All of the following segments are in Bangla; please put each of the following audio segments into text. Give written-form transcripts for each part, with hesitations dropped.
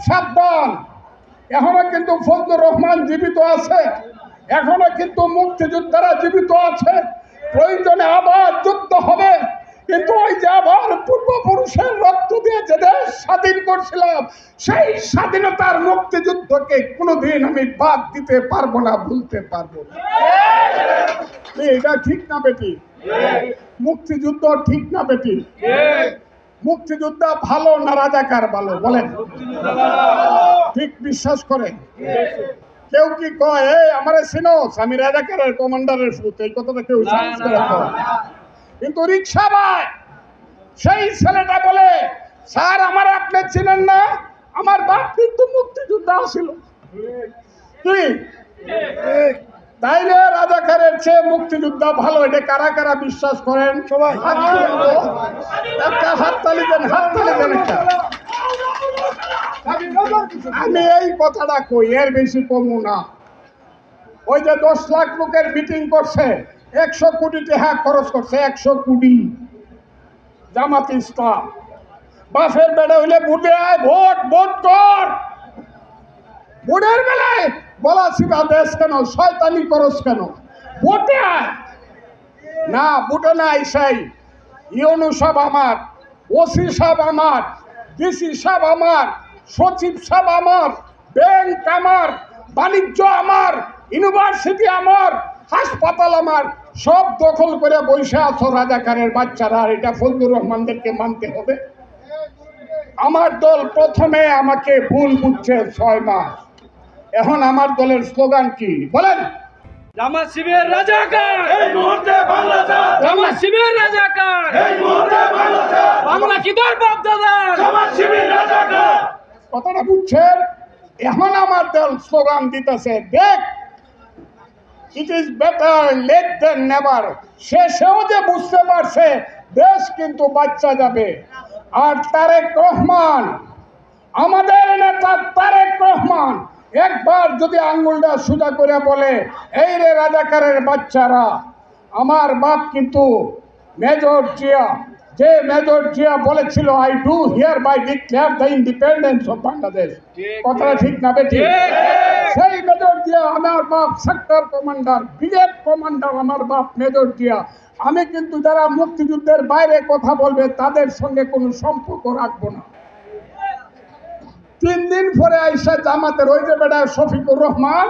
সাবধান, এখনো কিন্তু ফজলুর রহমান জীবিত আছে, এখনো কিন্তু মুক্তিযোদ্ধারা জীবিত আছে। প্রয়োজনে আবার যুদ্ধ হবে, কিন্তু ওই যে আবার পূর্বপুরুষের রক্ত দিয়ে যে দেশ স্বাধীন করছিলাম, সেই স্বাধীনতার মুক্তিযুদ্ধকে কোনোদিন আমি বাদ দিতে পারবো না, ভুলতে পারবো না। এটা ঠিক না বেটি? মুক্তিযুদ্ধ ঠিক না বেটি? মুক্তিযোদ্ধা ভালো না রাজাকার ভালো বলেন? ঠিক বিশ্বাস করেন? কেউ কি কয় এই আমারে চিনোস, আমি রাজাকারের কমান্ডারের সুত, এই কথাটা কেউ সাহস করে কয়? কিন্তু রিক্সা ভাই সেই ছেলেটা বলে, স্যার আমার আপনি চিনেন না, আমার বাপ কিন্তু মুক্তিযোদ্ধা ছিল। কি তাইলে রাজাকারের চেয়ে মুক্তিযোদ্ধা ভালো, এটা কারা কারা বিশ্বাস করেন? সবাই একটা হাততালি দেন, হাততালি দেন একটা। আমি এই কথাটা কই, এর বেশি কমু না। ওই যে 10 লাখ লোকের মিটিং করছে, 100 কোটি টাকা খরচ করছে, 100 কোটি। জামাত ইসলাম বাফের বেড়া হইলে ভোটে আয়, ভোট ভোট কর। ভোটের বেলায় বলা সিবা দেশ কেন, শয়তানি করস কেন? ভোটে আয় না, ভোটে না আইসাই ইউনু সাহেব আমার, ওসি সাহেব আমার, ডিসি সাহেব আমার, সচিব সাহেব আমার, ব্যাংক আমার, বাণিজ্য আমার, ইউনিভার্সিটি আমার, হাসপাতাল আমার, সব দখল করে বসে আছো রাজাকারের বাচ্চারা। আর এটা ফজলুর রহমানদেরকে মানতে হবে। আমার দল প্রথমে আমাকে ভুল বুঝছে 6 মাস, এখন আমার দলের স্লোগান কি বলেন? জামাত শিবির রাজাকার, এই মুহূর্তে বাংলাদেশ। জামাত শিবির রাজাকার, এই মুহূর্তে বাংলাদেশ। বাংলা কি তোর বাপ দাদা? জামাত শিবির রাজাকার। কথাটা বুঝছেন? এখন আমার দল স্লোগান দিতেছে, দেখ it is better late than never. শেষেও যে বুঝতে পারছে দেশ কিন্তু বাচ্চা যাবে। আর তারেক রহমান, আমাদের নেতা তারেক রহমান একবার যদি আঙ্গুলটা সোজা করে বলে, এই রে রাজাকারের বাচ্চারা, আমার বাপ কিন্তু মেজর জিয়া, যে মেজর জিয়া বলেছিল I do hereby declare the independence of Bangladesh. কথাটা ঠিক না বেটি? সেই মেজর জিয়া আমার বাপ সেক্টর কমান্ডার, ব্রিগেড কমান্ডার আমার বাপ মেজর জিয়া। আমি কিন্তু যারা মুক্তিযুদ্ধের বাইরে কথা বলবে তাদের সঙ্গে কোনো সম্পর্ক রাখবো না। 3 দিন পরে আইসা জামাতের ওই যে বেটা শফিকুর রহমান,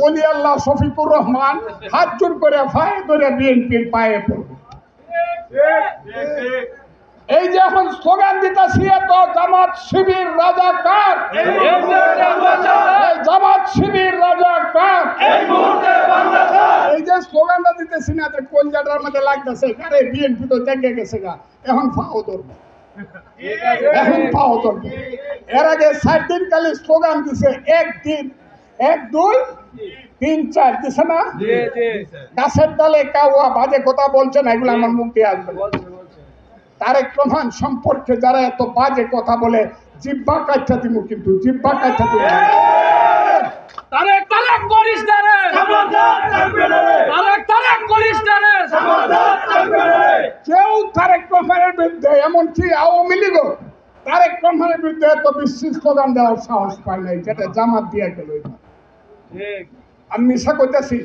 ওলি আল্লাহ শফিকুর রহমান হাত জোর করে পায়ে ধরে বিএনপির পায়ে পড়বে। এই যে এখন স্লোগান দিতেছি, তো জামাত শিবির রাজাকার, জামাত শিবির রাজাকার। এই যে স্লোগানটা দিতেছি না, কোন জায়গার মধ্যে লাগতেছে, আরে বিএনপি তো দেখে গেছে গা, এখন ফাও ধরবে, এখন পাও ধরবে। এর আগে 7 দিন কালে স্লোগান দিছে, 1 দিন 1 2 3 4 দিছে না? গাছের ডালে কাউয়া বাজে কথা বলছে না, এগুলো আমার মুখ দিয়ে আসবে। তারেক রহমান সম্পর্কে যারা এত বাজে কথা বলে, জিব্বা কাটটা দিব, কিন্তু জিব্বা কাটটা দিব। তারেক তারেক করিস না রে, তারেক তারেক করিস না রে। কেউ তারেক রহমানের বিরুদ্ধে, এমনকি আওয়ামী লীগও তারেক রহমানের বিরুদ্ধে এত বিশ্রী স্লোগান দেওয়ার সাহস পায় নাই, যেটা জামাত দিয়ে গেল। আমি মিশা করতেছি?